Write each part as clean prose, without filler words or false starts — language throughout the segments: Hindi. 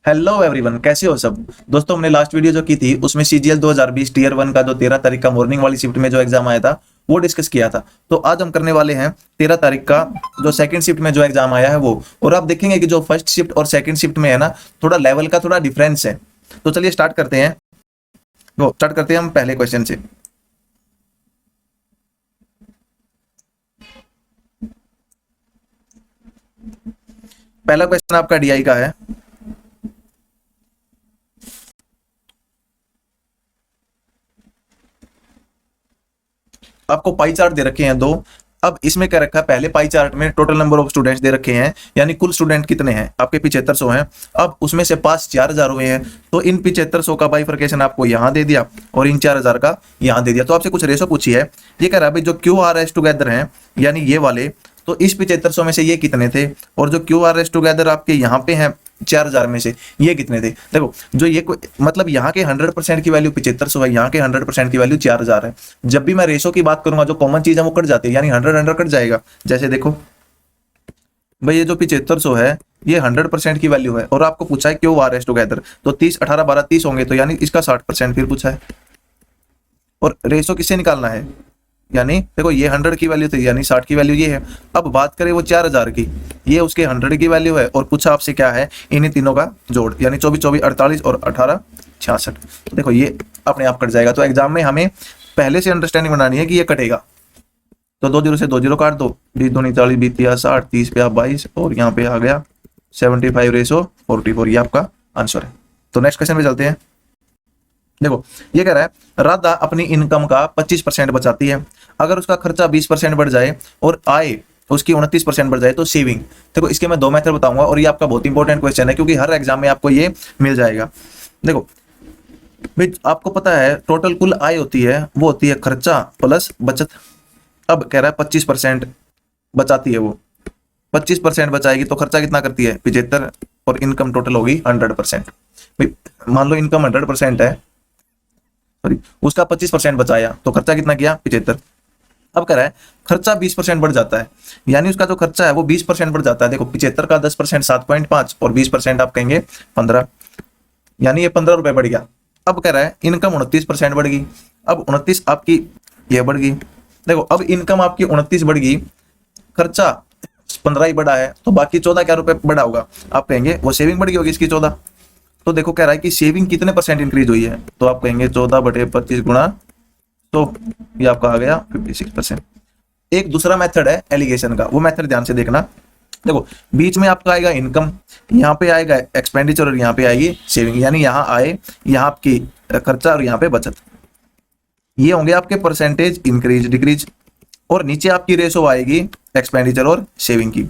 हेलो एवरीवन, कैसे हो सब दोस्तों। हमने लास्ट वीडियो जो की थी उसमें सीजीएल 2020 टीयर 1 का जो 13 तारीख का मॉर्निंग वाली शिफ्ट में जो एग्जाम आया था वो डिस्कस किया था। तो आज हम करने वाले हैं 13 तारीख का जो सेकंड शिफ्ट में जो एग्जाम आया है वो। और आप देखेंगे कि जो फर्स्ट शिफ्ट और सेकंड शिफ्ट में है ना, थोड़ा लेवल का थोड़ा डिफरेंस है। तो चलिए स्टार्ट करते हैं। वो स्टार्ट करते हैं हम पहले क्वेश्चन से। पहला क्वेश्चन आपका डीआई का है। आपको पाई चार्ट दे रखे हैं दो। अब इसमें क्या रखा है, पहले पाई चार्ट में total number of students they रखे हैं, यानी कुल स्टूडेंट कितने हैं आपके 7500 हैं। अब उसमें से पास 4000 हुए हैं, तो इन 7500 का बाइफर्केशन आपको यहाँ दे दिया और इन 4000 का यहाँ दे दिया। तो आपसे कुछ रेशो पूछी है, ये कह रहा है भाई जो क्यू आर एस टूगेदर हैं यानी ये वाले, तो इस 7500 में से ये कितने थे, और जो क्यू आर एस टूगेदर आपके यहाँ पे हैं 4000 में से ये कितने थे। देखो जो ये मतलब यहाँ के 100% की वैल्यू 7500 है, यहाँ के 100% की वैल्यू 4000 है। जब भी मैं रेशो की बात करूंगा जो कॉमन चीज है वो कट जाती है, यानी 100 कट जाएगा। जैसे देखो भाई ये जो 7500 है ये 100% की वैल्यू है, और आपको पूछा है क्यू आर एस टुगेदर, तो 30 18 12 30 होंगे, तो यानी इसका 60% फिर पूछा है। और रेशो किससे निकालना है, यानी देखो ये 100 की वैल्यू थी यानी 60 की वैल्यू ये है। अब बात करें वो 4000 की, ये उसके 100 की वैल्यू है, और पूछा आपसे क्या है, इन्हीं तीनों का जोड़, यानी 24 24 48 और 18 66। तो देखो ये अपने आप कट जाएगा। तो एग्जाम में हमें पहले से अंडरस्टैंडिंग बनानी है कि ये कटेगा। तो 2 जीरो से 2 जीरो काट दो, 20 दूनी 40 20 या 60 30 पे आप 22, और यहाँ पे आ गया 75 रेशो 44, ये आपका आंसर है। तो नेक्स्ट क्वेश्चन पे चलते हैं। देखो ये कह रहा है राधा अपनी इनकम का 25% बचाती है, अगर उसका खर्चा 20% बढ़ जाए और आय उसकी 29% बढ़ जाए तो सेविंग। देखो इसके मैं दो मेथड बताऊंगा, और ये आपका बहुत इंपॉर्टेंट क्वेश्चन है क्योंकि हर एग्जाम में आपको ये मिल जाएगा। देखो भाई आपको पता है टोटल कुल आय होती है वो होती है खर्चा प्लस बचत। अब कह रहा है 25% बचाती है वो, 25% बचाएगी तो खर्चा कितना करती है 75, और इनकम टोटल होगी 100%। भाई मान लो इनकम 100% है, सॉरी उसका 25% बचाया तो खर्चा कितना किया 75। अब कह रहा है खर्चा 20% बढ़ जाता है, यानी उसका जो खर्चा है वो 20% बढ़ जाता है। देखो 75 का 10% 7.5 और 20% आप कहेंगे 15, यानी ये 15 रुपए बढ़ गया। अब कह रहा है इनकम 29% बढ़ गई, अब 29 आपकी ये बढ़ गई। देखो अब इनकम आपकी 29 बढ़ गई, खर्चा 15 ही बढ़ा है, तो बाकी 14 क्या रुपए बढ़ा होगा, आप कहेंगे वो सेविंग बढ़ गई होगी इसकी 14। तो देखो कह रहा है कि सेविंग कितने परसेंट इंक्रीज हुई है, तो आप कहेंगे 14/25 गुणा, तो ये आपका आ गया 56%। एक दूसरा मेथड है एलिगेशन का, वो मेथड ध्यान से देखना। देखो बीच में आपका आएगा इनकम, यहाँ पे आएगा एक्सपेंडिचर, और यहाँ पे आएगी सेविंग, यानी यहाँ आए, यहाँ आपकी खर्चा और यहाँ पे बचत। ये होंगे आपके परसेंटेज इंक्रीज डिक्रीज, और नीचे आपकी रेशो आएगी एक्सपेंडिचर और सेविंग की।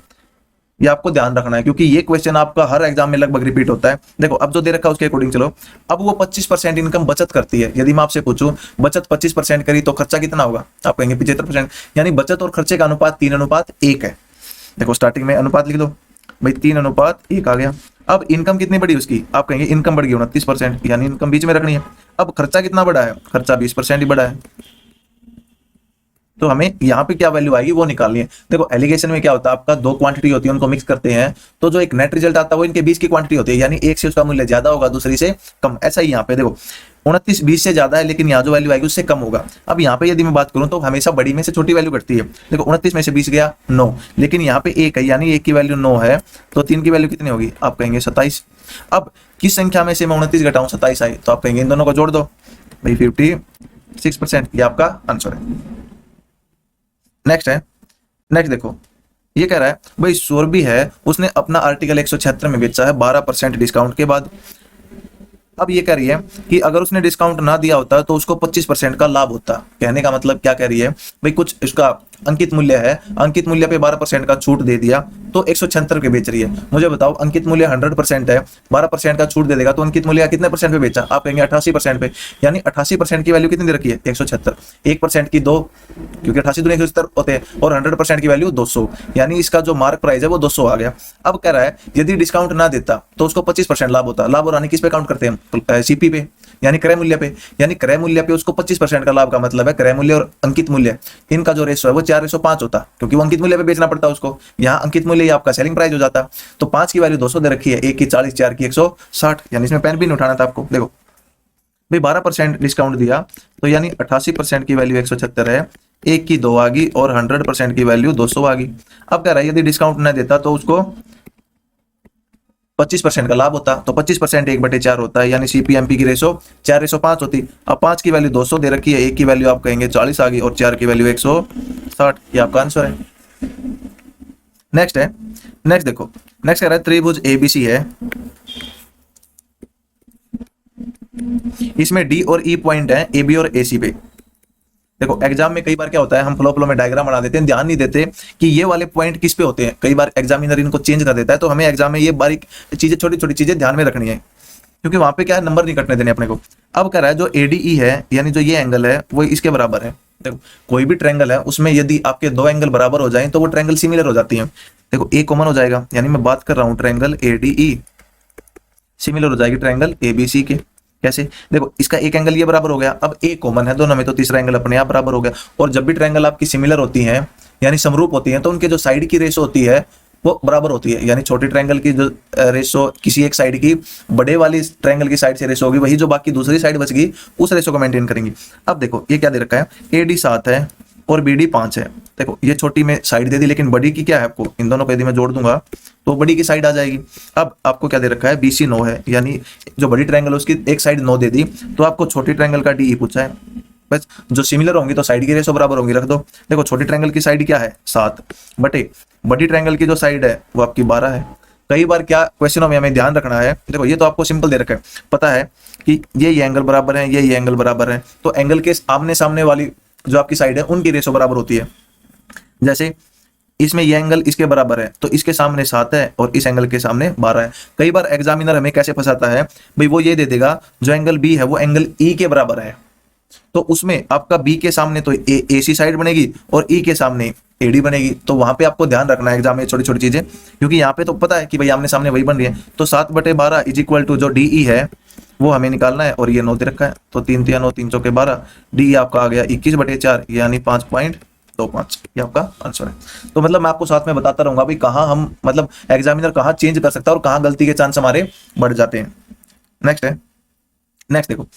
ये आपको ध्यान रखना है क्योंकि ये क्वेश्चन आपका हर एग्जाम में लगभग रिपीट होता है। देखो अब जो दे रखा है उसके अकॉर्डिंग चलो। अब वो 25% इनकम बचत करती है, यदि मैं आपसे पूछूं बचत 25% करी तो खर्चा कितना होगा, आप कहेंगे 75%, यानी बचत और खर्चे का अनुपात 3:1 है। देखो स्टार्टिंग में अनुपात लिख दो भाई, 3:1 आ गया। अब इनकम कितनी बढ़ी उसकी, आप कहेंगे इनकम बढ़ गई 29%, यानी इनकम बीच में रखनी है। अब खर्चा कितना बढ़ा है, खर्चा 20% ही बढ़ा है, तो हमें यहाँ पे क्या वैल्यू आएगी वो निकालनी है। देखो एलिगेशन में क्या होता है, आपका दो क्वांटिटी होती है उनको मिक्स करते हैं, तो जो एक नेट रिजल्ट आता है वो इनके 20 की क्वांटिटी होती है, यानी एक से उसका मूल्य ज्यादा होगा दूसरी से कम। ऐसा ही यहाँ पे देखो 29 20 से ज्यादा है, लेकिन यहाँ जो वैल्यू आएगी उससे कम होगा। अब यहाँ पे यदि मैं बात करूँ तो हमेशा बड़ी में से छोटी वैल्यू घटती है। देखो 29 में से 20 गया 9, लेकिन यहाँ पे 1 है, यानी 1 की वैल्यू 9 है, तो 3 की वैल्यू कितनी होगी, आप कहेंगे 27। अब किस संख्या में से मैं 29 घटाऊं 27 आई, तो आप कहेंगे इन दोनों को जोड़ दो भाई 56%, ये आपका आंसर है। नेक्स्ट है, नेक्स्ट देखो ये कह रहा है भाई सौरभी है, उसने अपना आर्टिकल 176 में बेचा है 12% डिस्काउंट के बाद। अब ये कह रही है कि अगर उसने डिस्काउंट ना दिया होता तो उसको 25% का लाभ होता। कहने का मतलब क्या कह रही है भाई, कुछ इसका अंकित मूल्य है, अंकित मूल्य पे 12% का छूट दे दिया तो 176 के बेच रही है। मुझे बताओ अंकित मूल्य 100% है, 12% का छूट दे देगा तो अंकित मूल्य कितने परसेंट पे बेचा, आप कहेंगे 88% पे, यानी 88% की वैल्यू कितनी दे रखी है 176, 1% की 2, क्योंकि 88 दूनी 176 होते हैं, और 100% की वैल्यू 200, यानी इसका जो मार्क प्राइस है वो 200 आ गया। अब कह रहा है यदि डिस्काउंट ना देता तो उसको 25% लाभ होता। लाभ और हानि किस पे काउंट करते हैं, सीपी पे, यानी क्रय मूल्य पे, यानी क्रय मूल्य पे उसको 25% का लाभ का मतलब है क्रय मूल्य और अंकित मूल्य इनका जो रेशो है वो 4:5 होता, क्योंकि वो अंकित मूल्य पे बेचना पड़ता है उसको। यहाँ अंकित मूल्य आपका सेलिंग प्राइस हो जाता। तो 5 की वैल्यू 200 दे रखी है, 1 की 40, 4 की 160, यानी इसमें पेन भी नहीं उठाना था आपको। देखो भाई 12% डिस्काउंट दिया तो यानी 88% की वैल्यू 176 है, 1 की 2 आ गई और 100% की वैल्यू 200 आ गई। अब कह रहा है यदि डिस्काउंट न देता तो उसको 25% का लाभ होता, तो 25% 1/4 होता है, यानी सीपीएमपी की रेशो 4:5 होती। अब 5 की वैल्यू 200 दे रखी है, 1 की वैल्यू आप कहेंगे 40 आ गई और 4 की वैल्यू 160, ये आपका आंसर है। नेक्स्ट है, नेक्स्ट देखो, नेक्स्ट कह रहा है त्रिभुज एबीसी है, इसमें डी और ई पॉइंट है ए बी और ए सी पे। देखो एग्जाम में कई बार क्या होता है, हम फ्लो में डायग्राम बना देते हैं, ध्यान नहीं देते कि ये वाले पॉइंट किस पे होते हैं। कई बार एग्जामिनर इनको चेंज कर देता है, तो हमें एग्जाम में ये बारीक चीजें, छोटी छोटी चीजें ध्यान में रखनी है, क्योंकि वहां पे क्या है, नंबर नहीं कटने देने अपने को। अब कह रहा है जो एडीई है, यानी जो ये एंगल है वो इसके बराबर है। देखो कोई भी ट्रायंगल है उसमें यदि आपके दो एंगल बराबर हो जाए तो वो ट्रायंगल सिमिलर हो जाती है। देखो ए कॉमन हो जाएगा, यानी मैं बात कर रहा हूँ ट्रायंगल एडीई सिमिलर हो जाएगी ट्रायंगल एबीसी के। कैसे? देखो इसका एक एंगल ये बराबर हो गया, अब ए कॉमन है दोनों में, तो तीसरा एंगल अपने आप बराबर हो गया। और जब भी ट्रायंगल आपकी सिमिलर होती है यानी समरूप होती है, तो उनके जो साइड की रेशो होती है वो बराबर होती है। यानी छोटी ट्रायंगल की जो रेशो किसी एक साइड की बड़े वाली ट्रायंगल की साइड से रेशो होगी, वही जो बाकी दूसरी साइड बच गई उस रेशो को मेंटेन करेंगी। अब देखो ये क्या दे रखा है, एडी 7 है और बीडी 5 है। देखो ये छोटी में साइड दे दी, लेकिन बड़ी की क्या है, आपको इन दोनों को यदि मैं जोड़ दूंगा तो बड़ी की साइड आ जाएगी। अब आपको क्या दे रखा है, बीसी 9 है, यानी जो बड़ी ट्रायंगल है उसकी एक साइड 9 दे दी, तो आपको छोटी ट्रायंगल का डी पूछा है। बस जो सिमिलर होंगी तो साइड की रेशो बराबर होंगी, रख दो। देखो छोटी ट्रायंगल की साइड क्या है 7 बटे बड़ी ट्रायंगल की जो साइड है वो आपकी 12 है। कई बार क्या क्वेश्चनों में हमें ध्यान रखना है, देखो ये तो आपको सिंपल दे रखा है, पता है कि ये एंगल बराबर है, ये एंगल बराबर है, तो एंगल के आमने सामने वाली जो आपकी साइड है उनकी रेशो बराबर होती है। जैसे इसमें ये एंगल इसके बराबर है तो इसके सामने 7 है और इस एंगल के सामने 12 है। कई बार एग्जामिनर हमें कैसे फंसाता है भाई, वो ये दे देगा जो एंगल बी है वो एंगल ई के बराबर है, तो उसमें आपका बी के सामने तो ए सी साइड बनेगी और ई के सामने एडी बनेगी। तो वहां पे आपको ध्यान रखना है एग्जाम में छोटी छोटी चीजें, क्योंकि यहाँ पे तो पता है कि भाई आमने सामने वही बन रही है। तो 7/12 इज इक्वल टू जो डी है वो हमें निकालना है, और ये 9 दे रखा है, तो 3 3 9 3 चौके 12, डी आपका आ गया 21/4 यानी 5.25, ये आपका आंसर है। तो मतलब मैं आपको साथ में बताता रहूंगा भाई कहाँ हम मतलब एग्जामिनर कहाँ चेंज कर सकता है और कहाँ गलती के चांस हमारे बढ़ जाते हैं। नेक्स्ट है, नेक्स्ट देखो,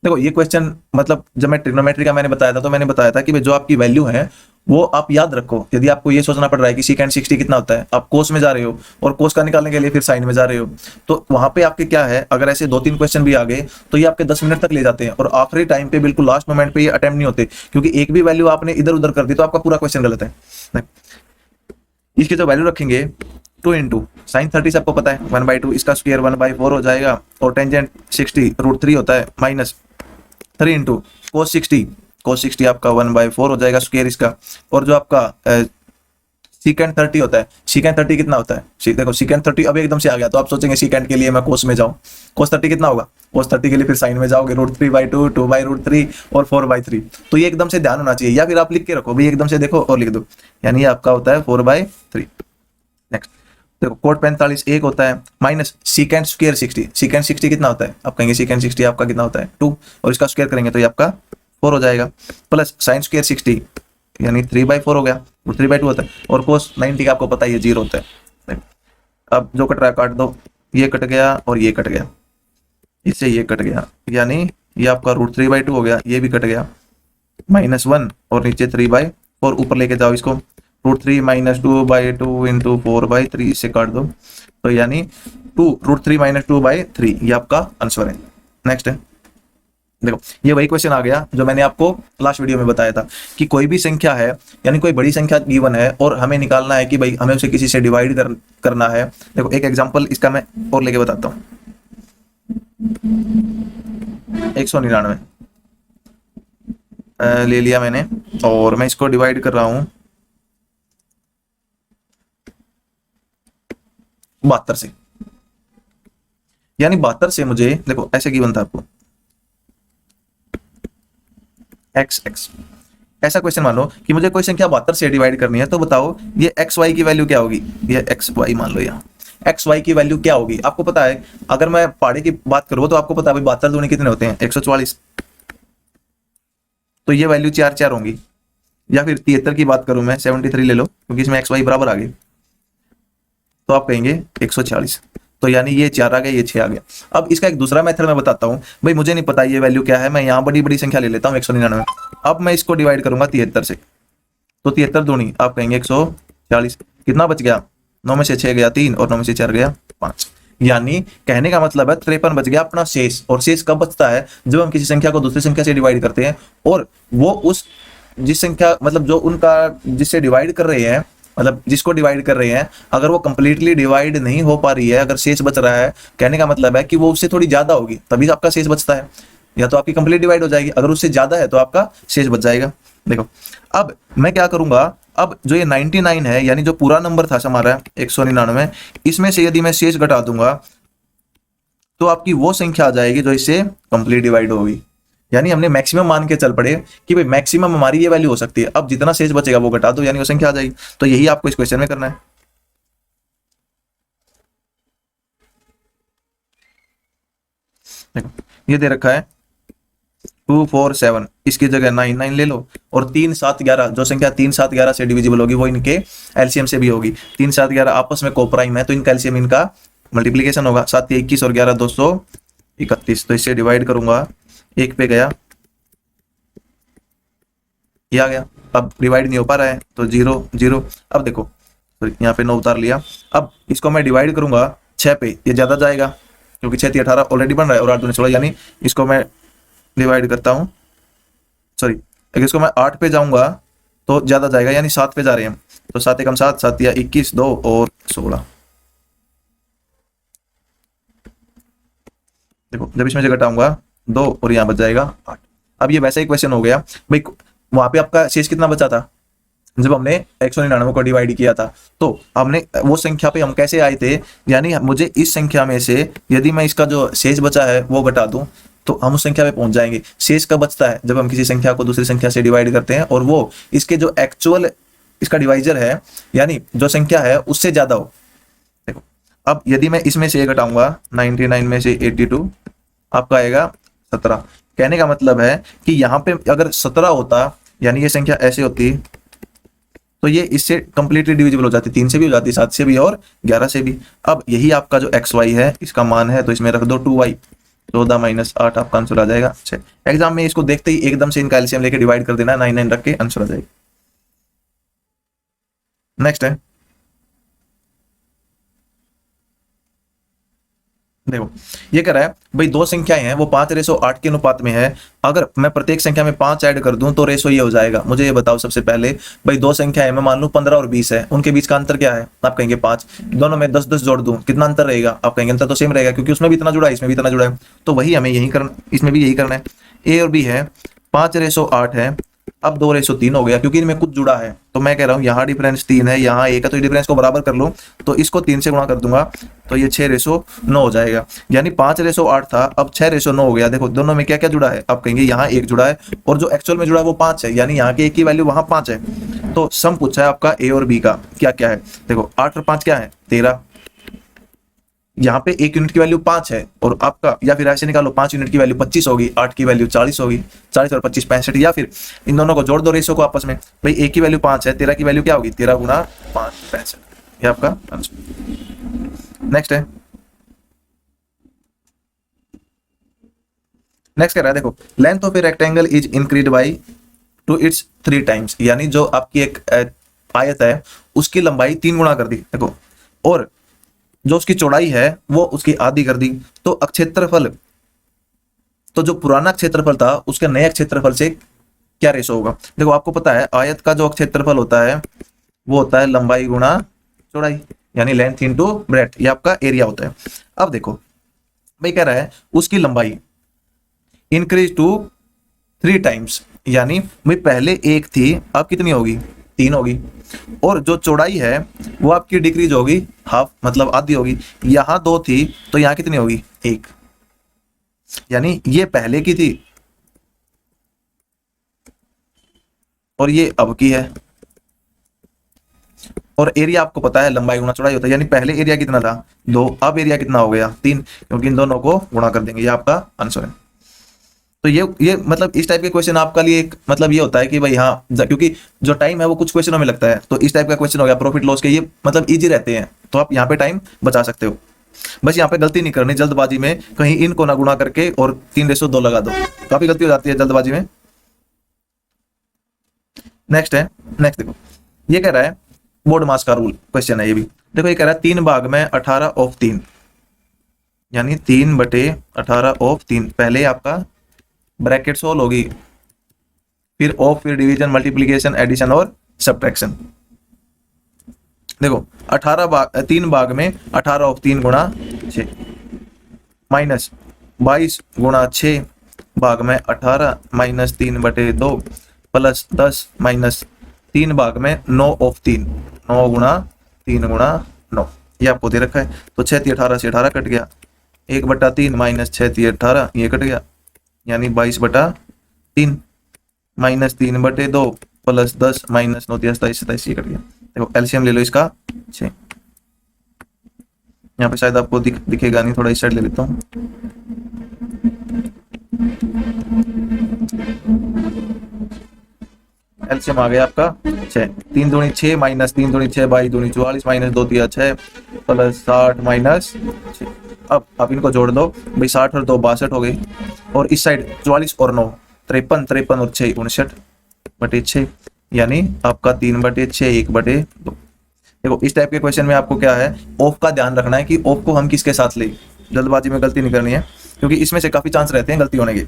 देखो ये क्वेश्चन मतलब जब मैं ट्रिग्नोमेट्री का मैंने बताया था, तो मैंने बताया था कि जो आपकी वैल्यू है वो आप याद रखो। यदि आपको ये सोचना पड़ रहा है कि सीकेंड 60 कितना होता है, आप कोस में जा रहे हो और कोस का निकालने के लिए फिर साइन में जा रहे हो, तो वहां पे आपके क्या है, अगर ऐसे 2-3 क्वेश्चन भी आ गए तो ये आपके 10 मिनट तक ले जाते हैं, और आखिरी टाइम पे बिल्कुल लास्ट मोमेंट पे ये अटेम्प्ट नहीं होते, क्योंकि एक भी वैल्यू आपने इधर उधर कर दी तो आपका पूरा क्वेश्चन गलत है। इसकी जो वैल्यू रखेंगे 2 इंटू साइन 30 से आपको पता है 1/2, इसका स्क्वायर 1/4 हो जाएगा, और टेंजेंट 60 √3 होता है, माइनस 3 इंटू कोस 60 आपका 1/4 हो जाएगा स्क्वायर इसका, और जो आपका सीकेंड 30 होता है, सीकेंड 30 कितना होता है, देखो सीकेंड 30 अब एकदम से आ गया तो आप सोचेंगे सीकेंड के लिए मैं कोस में जाऊं, कोस 30 कितना होगा, कोस 30 के लिए फिर साइन में जाओगे √3/2, 2/√3 और 4/3। तो ये एकदम से ध्यान होना चाहिए, या फिर आप लिख के रखो भाई, एकदम से देखो और लिख दो, यानी आपका होता है 4/3। नेक्स्ट देखो कोट 45 1 होता है, माइनस सीकेंड स्क्वायर 60, सीकेंड 60 कितना होता है, आप कहेंगे सीकेंड 60 आपका कितना होता है 2, और इसका स्क्वायर करेंगे तो ये आपका 4 हो जाएगा, प्लस साइन स्क्वायर 60 यानी 3/4 हो गया, 3/2 होता है, और कोस 90 का आपको पता है ये 0 होता है। अब जो कट रहा है काट दो, ये कट गया और ये कट गया, इससे ये कट गया, यानी ये आपका √3/2 हो गया, ये भी कट गया, -1 और नीचे 3/4, ऊपर लेके जाओ इसको, √3 - 2/2 इंटू 4/3 से काट दो, तो यानी 2 √3 - 2/3, ये आपका आंसर है। नेक्स्ट है, देखो ये वही क्वेश्चन आ गया जो मैंने आपको लास्ट वीडियो में बताया था कि कोई भी संख्या है, यानी कोई बड़ी संख्या गिवन है और हमें निकालना है कि भाई हमें उसे किसी से डिवाइड करना है। देखो एक एग्जांपल इसका मैं और लेके बताता हूँ, 199 ले लिया मैंने, और मैं इसको डिवाइड कर रहा हूँ 72 से, यानी 72 से मुझे देखो ऐसे गिवन था आपको x ऐसा क्वेश्चन मान लो कि मुझे कोई संख्या 72 से डिवाइड करनी है, तो बताओ ये xy की वैल्यू क्या होगी, ये xy मान लो, यहाँ एक्स वाई की वैल्यू क्या होगी। आपको पता है, अगर मैं पहाड़े की बात करूँ तो आपको पता है भाई 72 दूनी कितने होते हैं, 144। तो ये वैल्यू 4 होंगी। या फिर 73 की बात करूं मैं, 73 ले लो क्योंकि इसमें एक्स वाई बराबर आ गए, तो आप कहेंगे 146। तो यानी ये 4 आ गया, ये 6 आ गया। अब इसका एक दूसरा मेथड मैं बताता हूँ। भाई मुझे नहीं पता ये वैल्यू क्या है, मैं यहाँ बड़ी बड़ी संख्या ले लेता हूँ 199। अब मैं इसको डिवाइड करूंगा 73 से, तो 73 दूनी आप कहेंगे 140। कितना बच गया, 9 में से 6 गया 3 और 9 में से 4 गया 5। यानी कहने का मतलब है 53 बच गया अपना शेष। और शेष कब बचता है, जब हम किसी संख्या को दूसरी संख्या से डिवाइड करते हैं और वो उस जिस संख्या मतलब जो उनका जिससे डिवाइड कर रहे हैं, मतलब जिसको डिवाइड कर रहे हैं, अगर वो कंप्लीटली डिवाइड नहीं हो पा रही है, अगर शेष बच रहा है, कहने का मतलब है कि वो उससे थोड़ी ज्यादा होगी तभी आपका शेष बचता है। या तो आपकी कंप्लीट डिवाइड हो जाएगी, अगर उससे ज्यादा है तो आपका शेष बच जाएगा। देखो अब मैं क्या करूंगा, अब जो ये 99 है यानी जो पूरा नंबर था हमारा 199, इसमें से यदि मैं शेष घटा दूंगा तो आपकी वो संख्या आ जाएगी जो इससे कंप्लीट डिवाइड होगी। यानी हमने मैक्सिमम मान के चल पड़े कि भाई मैक्सिमम हमारी ये वैल्यू हो सकती है, अब जितना शेष बचेगा वो घटा दो यानी वो संख्या आ जाएगी। तो यही आपको इस क्वेश्चन में करना है। देखो ये दे रखा है 247, इसकी जगह 99 ले लो, और 3 7 11 जो संख्या 3 7 11 से डिविजिबल होगी वो इनके एलसीएम से भी होगी। 3 7 11 आपस में कोप्राइम है तो इनका एलसीएम इनका मल्टीप्लीकेशन होगा। 7 21 और 11 231, तो इससे डिवाइड करूंगा, एक पे गया, ये आ गया। अब डिवाइड नहीं हो पा रहा है तो 0 0। अब देखो यहाँ पे 9 उतार लिया। अब इसको मैं डिवाइड करूंगा 6 पे, ये ज्यादा जाएगा क्योंकि 6 18 ऑलरेडी बन रहा है और 8 दूनी 16, यानी इसको मैं डिवाइड करता हूँ, सॉरी अगर इसको मैं 8 पे जाऊंगा तो ज्यादा जाएगा, यानी 7 पे जा रहे हैं हम। तो 7 एकम 7, 7 या 21, 2 और 16। देखो जब इसमें से घटाऊंगा 2 और यहाँ बच जाएगा 8। अब ये वैसा ही क्वेश्चन हो गया भाई, वहां पे आपका शेष कितना बचा था जब हमने 199 को डिवाइड किया था, तो हमने वो संख्या पे हम कैसे आए थे, यानी मुझे इस संख्या में से यदि मैं इसका जो शेष बचा है वो घटा दूं तो हम उस संख्या पे पहुंच जाएंगे। शेष कब बचता है, जब हम किसी संख्या को दूसरी संख्या से डिवाइड करते हैं और वो इसके जो एक्चुअल इसका डिवाइजर है यानी जो संख्या है उससे ज्यादा हो। देखो अब यदि मैं इसमें से घटाऊंगा 99 में से 82, आपका आएगा 17। कहने का मतलब है कि यहाँ पे अगर 17 होता यानी ये संख्या ऐसे होती तो ये इससे कंप्लीटली डिविजिबल हो जाती, 3 से भी हो जाती, 7 से भी और 11 से भी। अब यही आपका जो एक्स वाई है इसका मान है, तो इसमें रख दो 2y, 14 माइनस 8, आपका आंसर आ जाएगा 6। एग्जाम में इसको देखते ही एकदम से इनका एलसीएम लेके डिवाइड कर देना, 9 9 रख के आंसर आ जाएगा। नेक्स्ट है, देखो ये कह रहा है भाई दो संख्याएं हैं वो 5:8 के अनुपात में है, अगर मैं प्रत्येक संख्या में 5 ऐड कर दूं तो रेशो ये हो जाएगा। मुझे ये बताओ सबसे पहले, भाई दो संख्याएं मैं मान लूं 15 और 20 है, उनके बीच का अंतर क्या है, आप कहेंगे 5। दोनों में 10 10 जोड़ दूं कितना अंतर रहेगा, आप कहेंगे अंतर तो सेम रहेगा क्योंकि उसमें भी इतना जुड़ा है इसमें भी इतना जुड़ा है। तो वही हमें यही करना, इसमें भी यही करना है। ए और बी है, 5:8 है, अब 2:3 हो गया क्योंकि इनमें कुछ जुड़ा है। तो मैं कह रहा हूँ यहाँ डिफरेंस 3 है, यहाँ 1 है, तो डिफरेंस को बराबर कर लो, तो इसको 3 से गुणा कर दूंगा तो ये 6:9 हो जाएगा। यानी 5:8 था, अब 6:9 हो गया। देखो दोनों में क्या क्या जुड़ा है, आप कहेंगे यहाँ 1 जुड़ा है और जो एक्चुअल में जुड़ा है वो 5 है, यानी यहाँ के 1 की वैल्यू वहां 5 है। तो सम पूछा है आपका ए और बी का क्या क्या है। देखो 8 और 5 क्या है, 13। यहाँ पे 1 यूनिट की वैल्यू 5 है और आपका, या फिर ऐसे निकालो 5 यूनिट की वैल्यू 25 होगी, 8 की वैल्यू 40 होगी, 40 और 25 65, या फिर इन दोनों को जोड़ दो रेशो को आपस में। भाई 1 की वैल्यू 5 है, 13 की वैल्यू क्या होगी, 13 गुना 5 65, ये आपका आंसर। नेक्स्ट है, नेक्स्ट कह रहा है देखो length of a rectangle is increase by two it's 3 times, यानी जो आपकी एक आयत है उसकी लंबाई 3 गुना कर दी। देखो और जो उसकी चौड़ाई है वो उसकी आधी कर दी, तो क्षेत्रफल, तो जो पुराना क्षेत्रफल था उसके नए क्षेत्रफल से क्या रेशो होगा। देखो आपको पता है आयत का जो क्षेत्रफल होता है वो होता है लंबाई गुणा चौड़ाई, यानी लेंथ इनटू ब्रेड्थ, ये आपका एरिया होता है। अब देखो भाई कह रहा है उसकी लंबाई इंक्रीज टू 3 टाइम्स, यानी भाई पहले 1 थी अब कितनी होगी, 3 होगी, और जो चौड़ाई है वो आपकी डिक्रीज होगी हाफ, मतलब आधी होगी। यहां 2 थी तो यहां कितनी होगी, 1, यानी ये पहले की थी और ये अब की है। और एरिया आपको पता है लंबाई गुणा चौड़ाई होता है, यानी पहले एरिया कितना था 2, अब एरिया कितना हो गया 3, क्योंकि इन दोनों को गुणा कर देंगे, ये आपका आंसर है। तो ये मतलब इस टाइप के क्वेश्चन आपका लिए एक मतलब ये होता है कि भाई हाँ, क्योंकि जो टाइम है वो कुछ क्वेश्चनों में लगता है, तो इस टाइप का क्वेश्चन हो गया प्रॉफिट लॉस के, ये मतलब इजी रहते हैं, तो आप यहाँ पे टाइम बचा सकते हो। बस यहाँ पे गलती नहीं करनी जल्दबाजी में, कहीं इनको ना गुणा करके और 3:2 लगा दो, काफी गलती हो जाती है जल्दबाजी में। नेक्स्ट है, नेक्स्ट देखो ये कह रहा है बोर्ड मास का रूल क्वेश्चन है ये भी। देखो ये कह रहा है 3 भाग में 18/3, यानी 3/18/3। पहले आपका ब्रैकेट सोल्व होगी, फिर ऑफ, फिर डिवीजन, मल्टीप्लीकेशन, एडिशन और सब्ट्रैक्शन। देखो 3 भाग में 18/3 गुणा 6 माइनस 22 गुणा 6 भाग में 18 माइनस 3/2 प्लस 10 माइनस 3 भाग में 9/3, 9 गुणा 3 गुणा 9, ये आपको दे रखा है। तो 6 18 से 18 कट गया, 1/3 माइनस 6 18 ये कट गया, यानी 22/3 माइनस 3/2 प्लस 10 माइनस 9 27 27 ये कट गया। देखो एलसीएम ले लो इसका 6, यहाँ पे शायद आपको दिखेगा नहीं, थोड़ा इस साइड ले लेता हूँ। एलसीएम आ गया आपका 6, 3 दूनी 6 माइनस 3 दूनी 6 22 दूनी 44 माइनस 2 3 6 प्लस 60 माइनस 6। अब आप इनको जोड़ दो भाई, 60 और 2 62 हो गई, और इस साइड 44 और 9 53, 53 और 6 59/6, यानी आपका 3/6 1/2। देखो इस टाइप के क्वेश्चन में आपको क्या है, ऑफ का ध्यान रखना है कि ऑफ को हम किसके साथ ले, जल्दबाजी में गलती नहीं करनी है, क्योंकि इसमें से काफी चांस रहते हैं गलती होने के।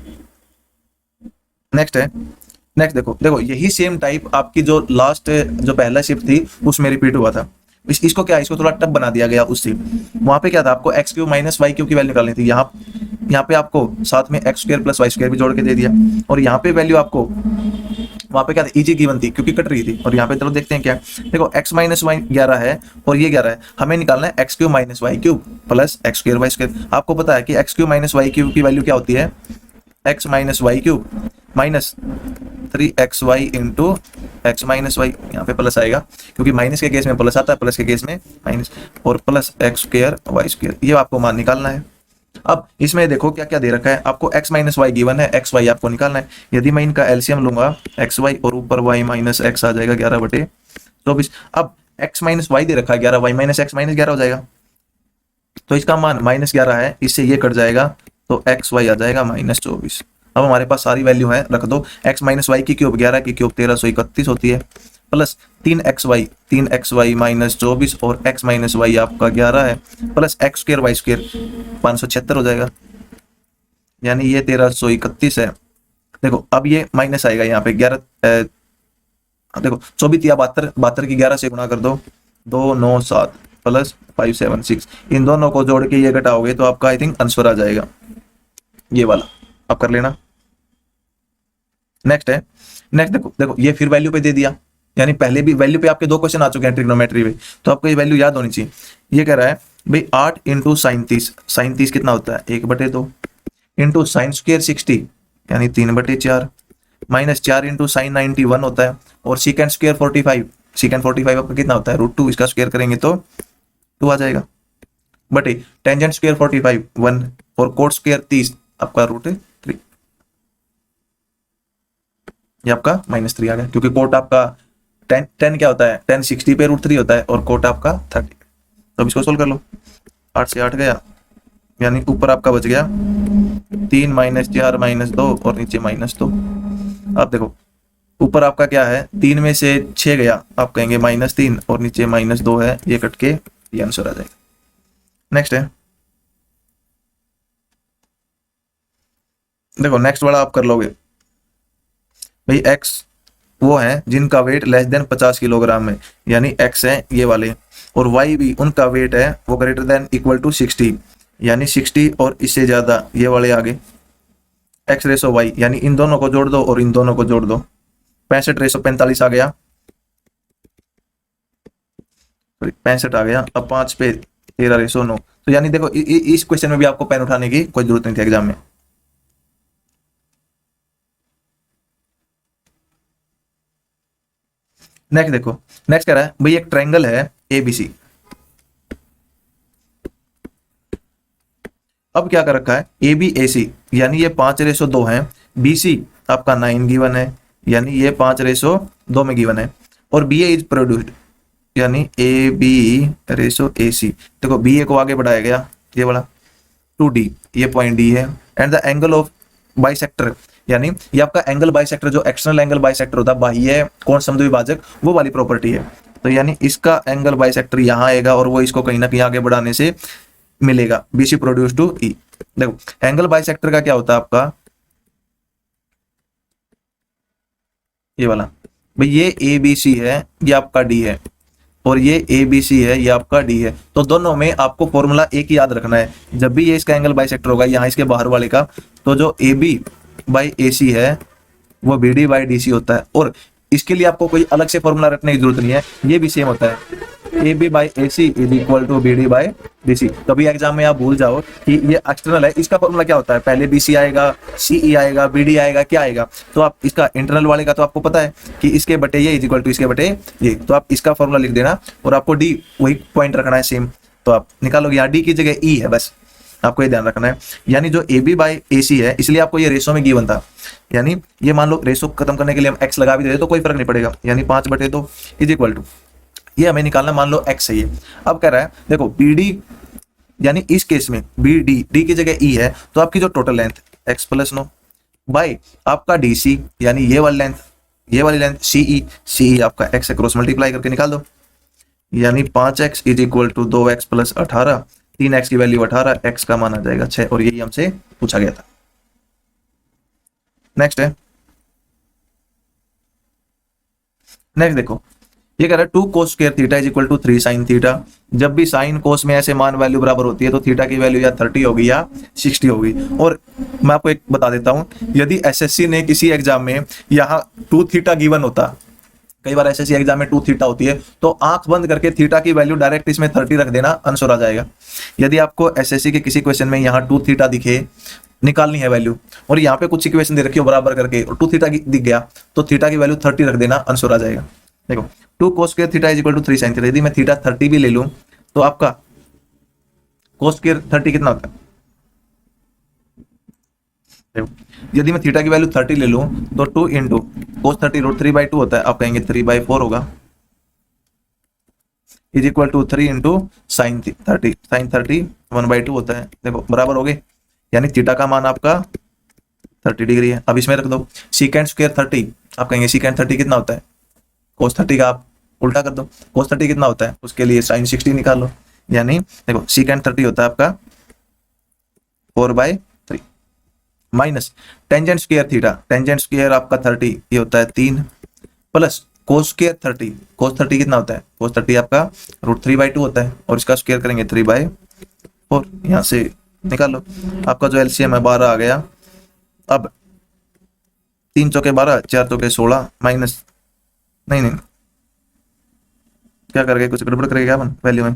नेक्स्ट है, नेक्स्ट देखो देखो यही सेम टाइप आपकी जो लास्ट जो पहला शिफ्ट थी उसमें रिपीट हुआ था। इसको क्या, इसको थोड़ा टफ बना दिया गया उससे। वहां पे क्या था, आपको x³ माइनस y³ की वैल्यू निकालनी थी, यहाँ पे आपको साथ में x² प्लस y² भी जोड़ के दे दिया, और यहाँ पे वैल्यू आपको वहां पे क्या था इजी गिवन थी क्योंकि कट रही थी। और यहाँ पे चलो देखते हैं क्या, देखो x माइनस वाई 11 है और ये 11 है, हमें निकालना है x³ minus y³ plus x² y²। आपको पता है कि x³ माइनस y³ की वैल्यू क्या होती है, x minus y³ minus 3xy into x minus Y, यहाँ पे प्लस आएगा क्योंकि माइनस के केस में प्लस आता है, प्लस के केस में माइनस, और प्लस x² y², ये आपको मान निकालना है। अब इसमें देखो क्या क्या दे रखा है, आपको x माइनस वाई गिवन है, x y आपको निकालना है। यदि मैं इनका एलसीएम लूंगा x y और ऊपर y माइनस x आ जाएगा 11/24। अब x माइनस वाई दे रखा है 11, y माइनस x माइनस 11 हो जाएगा, तो इसका मान -11 है, इससे ये कट जाएगा तो x y आ जाएगा -24। अब हमारे पास सारी वैल्यू है, रख दो। x माइनस वाई की क्यूब 11 की क्यूब 1331 होती है, प्लस 3xy माइनस 24 और x माइनस वाई आपका 11 है, प्लस x² y² 576 हो जाएगा, यानी ये 1331 है। देखो अब ये माइनस आएगा यहाँ पे 11, देखो 24 या 72 की 11 से गुणा कर दो, 297 प्लस 576, इन दोनों को जोड़ के ये घटाओगे तो आपका आई थिंक आंसर आ जाएगा ये वाला, आप कर लेना। नेक्स्ट है, नेक्स्ट देखो देखो ये फिर वैल्यू पे दे दिया, यानी पहले भी वैल्यू पे आपके 2 क्वेश्चन आ चुके हैं ट्रिग्नोमेट्री में, तो आपको ये वैल्यू याद होनी चाहिए। ये कह रहा है भाई 8 इंटू साइन 30, साइन 30 कितना होता है 1/2 इंटू साइन स्क्वायर 60 यानी 3/4 माइनस 4 इंटू साइन 91 होता है, और सीकेंड स्क्वायर 45, सीकेंड 45 आपका कितना होता है √2, इसका स्क्वायर करेंगे तो 2 आ जाएगा, बटे टेंजेंट स्क्वायर 45 1 और कोट स्क्वायर 30 आपका √3, ये आपका -3 आ गया, क्योंकि कोट आपका 10 क्या होता है 10 60 पे √3 होता है और कोट आपका 30। तो अब इसको सोल्व कर लो, 8 से 8 गया, यानी ऊपर आपका बच गया 3 -4 -2 और नीचे -2। अब देखो ऊपर आपका क्या है, 3 में से 6 गया, आप कहेंगे -3 और नीचे -2 है, ये कट के ये आंसर आ जाएगा। नेक्स्ट है, देखो नेक्स्ट वाला आप कर लोगे भाई, x वो है जिनका वेट लेस देन 50 किलोग्राम है, यानी x है ये वाले, और y भी उनका वेट है वो ग्रेटर देन इक्वल टू 60, यानी 60 और इससे ज्यादा ये वाले आगे, x रेसो y, यानी इन दोनों को जोड़ दो और इन दोनों को जोड़ दो, 65/45 आ गया, 65 आ गया। अब 5 पे 13/9, तो यानी देखो इस क्वेश्चन में भी आपको पेन उठाने की कोई जरूरत नहीं थी एग्जाम में। नेक्स्ट देखो, नेक्स्ट कह रहा है भाई एक ट्रायंगल है एबीसी। अब क्या कर रखा है, ए बी ए सी यानी ये 5:2 है, बी सी आपका 9 गिवन है यानी ये 5:2 में गिवन है, और बी ए इज प्रोड्यूस्ड यानी ए बी रेशो ए सी। देखो बी ए को आगे बढ़ाया गया ये वाला 2D, ये पॉइंट डी है, and the angle of bisector यानी ये आपका एंगल बाइसेक्टर जो एक्सटर्नल एंगल बाइसेक्टर होता है बाह्य कोण समद्विभाजक वो वाली प्रॉपर्टी है। तो यानी इसका एंगल बाइसेक्टर यहाँ आएगा और वो इसको कहीं ना कहीं आगे बढ़ाने से मिलेगा, बीसी प्रोड्यूस टू ई। देखो एंगल बाइसेक्टर का क्या होता है आपका, ये वाला भाई ये ए बी सी है ये आपका डी है, और ये ए बी सी है ये आपका डी है। तो दोनों में आपको फॉर्मूला एक ही याद रखना है, जब भी ये इसका एंगल बाइसेक्टर होगा यहाँ इसके बाहर वाले का, तो जो ए बी बाई ए सी है वो B D by D C होता है, और इसके लिए आपको कोई अलग से फॉर्मूला रखने की जरूरत नहीं है, ये भी सेम होता है, A B by A C is equal to B D by D C. कभी एग्जाम में आप भूल जाओ कि ये एक्सटर्नल है, इसका फॉर्मूला क्या होता है, पहले बी सी आएगा, सी ई आएगा, बी डी आएगा, क्या आएगा, तो आप इसका इंटरनल वाले का तो आपको पता है कि इसके बटे ये इज इक्वल टू इसके बटे ये, तो आप इसका फॉर्मूला लिख देना और आपको डी वही पॉइंट रखना है सेम, तो आप निकालोगे यहाँ डी की जगह ई है, बस आपको ये ध्यान रखना है। यानी जो ए बी बाई ए सी है इसलिए आपको ये रेशो में गिवन था, यानी ये मान लो रेशो खत्म करने के लिए हम एक्स लगा भी दे तो कोई फर्क नहीं पड़ेगा, यानी 5/2 इज इक्वल टू ये हमें निकालना, मान लो एक्स है ये। अब कह रहा है देखो बी डी यानी इस केस में बी डी डी की जगह ई है, तो आपकी जो total length x plus 9 by आपका डी सी यानी ये वाली लेंथ, ये वाली लेंथ सी ई आपका एक्स से क्रॉस मल्टीप्लाई करके निकाल दो, यानी 5x is equal to 2x plus 18, 3x की वैल्यू 18, x का मान आ जाएगा 6, और यही हमसे पूछा गया था। नेक्स्ट है, नेक्स्ट देखो ये कह रहा है 2 cos square theta is equal to 3 sin theta. जब भी साइन कोस में ऐसे मान वैल्यू बराबर होती है तो थीटा की वैल्यू या 30 होगी या 60 होगी। और मैं आपको एक बता देता हूं, यदि एसएससी ने किसी एग्जाम में यहाँ 2 थीटा गिवन होता, कई बार एसएससी एग्जाम में 2 थीटा होती है, तो आंख बंद करके थीटा की वैल्यू डायरेक्ट इसमें 30 रख देना, आंसर आ जाएगा। यदि आपको एसएससी के किसी क्वेश्चन में यहाँ 2 थीटा दिखे, निकालनी है वैल्यू, और यहाँ पे कुछ इक्वेशन दे रखी हो बराबर करके और 2 थीटा दिख गया, तो थीटा की वैल्यू 30 रख देना, आंसर आ जाएगा। देखो 2 cos square theta is equal to 3 sin theta, यदि मैं थीटा 30 भी ले लूं तो आपका cos स्क्वायर 30 कितना होता है, यदि मैं थीटा की वैल्यू 30 ले लूं तो 2 इंटू cos 30 √3/2 होता है, आप कहेंगे 3/4 होगा, is equal to 3 into sine 30, sine 30 1/2 होता है। देखो बराबर हो गए, यानी थीटा का मान आपका 30 डिग्री है। अब इसमें रख दो सीकेंड स्क्वायर 30, आप कहेंगे सीकेंड 30 कितना होता है, cos 30 का आप उल्टा कर दो, cos 30 कितना होता है, उसके लिए sin 60 निकाल लो, यानी देखो सीकेंड 30 होता है आपका 4/3 minus tangent square theta, tangent square आपका 30 ये होता है 3 प्लस cos स्क्वायर 30, cos 30 कितना होता है, cos 30 आपका √3/2 होता है, और इसका स्क्वायर करेंगे 3/4, यहाँ से निकाल लो, आपका जो एलसीएम है 12 आ गया। अब 3 चौके 12, 4 चौके 16 माइनस, नहीं नहीं क्या कर गए, कुछ गड़बड़ करेगा क्या अपन वैल्यू में,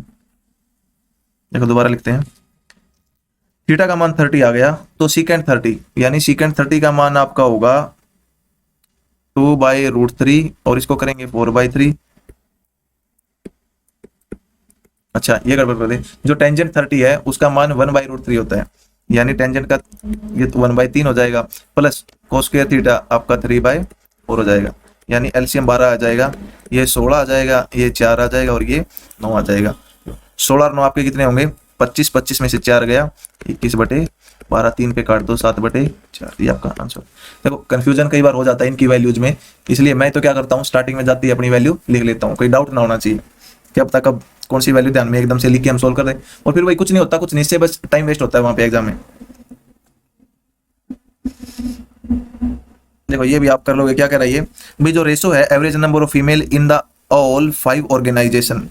देखो दोबारा लिखते हैं, थीटा का मान 30 आ गया, तो सीकेंड 30 यानी सीकेंड 30 का मान आपका होगा 2/√3 और इसको करेंगे 4/3। अच्छा ये गड़बड़ कर दे, जो टेंजेंट 30 है उसका मान 1/√3 होता है, यानी टेंजेंट का ये 1/3 हो जाएगा, प्लस cos स्क्वायर थीटा आपका 3/4 हो जाएगा, यानी एलसीएम 12 आ जाएगा, ये 16 आ जाएगा, ये 4 आ जाएगा और ये 9 आ जाएगा। 16 और 9 आपके कितने होंगे, 25, 25 में से 4 गया, 21/12, 3 पे काट दो 7/4, ये आपका आंसर। देखो कंफ्यूजन कई बार हो जाता है इनकी वैल्यूज में, इसलिए मैं तो क्या करता हूँ स्टार्टिंग में जाती है अपनी वैल्यू लिख लेता हूँ, कोई डाउट ना होना चाहिए कि अब तक अब कौन सी वैल्यू ध्यान में एकदम से लिख के हम सोल्व कर दें, और फिर वही कुछ नहीं होता, कुछ नहीं से बस टाइम वेस्ट होता है वहां पे एग्जाम में। देखो ये भी आप कर लोगे, क्या कह रहा है ये भाई, जो रेशो है average number of female in the all 5 organisation,